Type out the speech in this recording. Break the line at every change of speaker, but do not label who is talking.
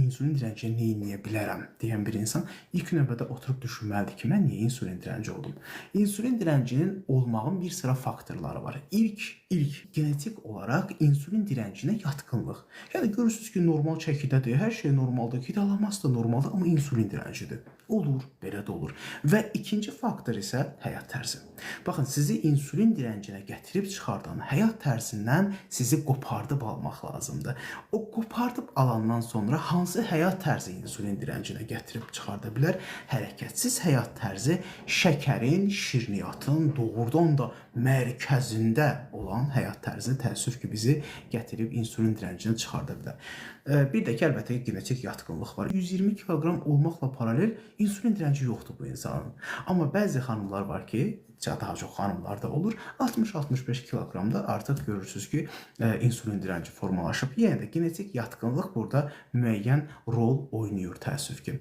insülin dirəncini nə edə bilərəm deyən bir insan ilk növbədə oturub düşünməlidir ki, mən niyə insülin dirənci oldum? İnsülin direncinin olmağın bir sıra faktorları var. İlk genetik olarak insülin direncinə yatkınlıq. Yəni görürsünüz ki, normal çəkidədir, hər şey normaldır, qidalanması da normaldır, amma insülin direncidir. Olur, belə də olur. Və ikinci faktor isə həyat tərzi. Baxın, sizi insülin direncinə gətirib çıxardan həyat tərzindən sizi qopardıb almaq lazımdır. O qopardıb alandan sonra hansı həyat tərzi insülin direncinə gətirib çıxarda bilər? Hərəkətsiz həyat tərzi şəkərin, şirniyyatın doğrudan da mərkəzində olan həyat tərzi təəssüf ki, bizi gətirib insülin direncinə çıxarda bilər. Bir də ki, əlbəttə genetik yatkınlıq var. 120 kiloqram olmaqla paralel insülin direnci yoxdur bu insanın. Amma bəzi xanımlar var ki, daha çox xanımlarda olur, 60-65 kiloqramda artıq görürsünüz ki, insülin direnci formalaşıb. Yəni də genetik yatkınlıq burada müəyyən rol oynayır təəssüf ki.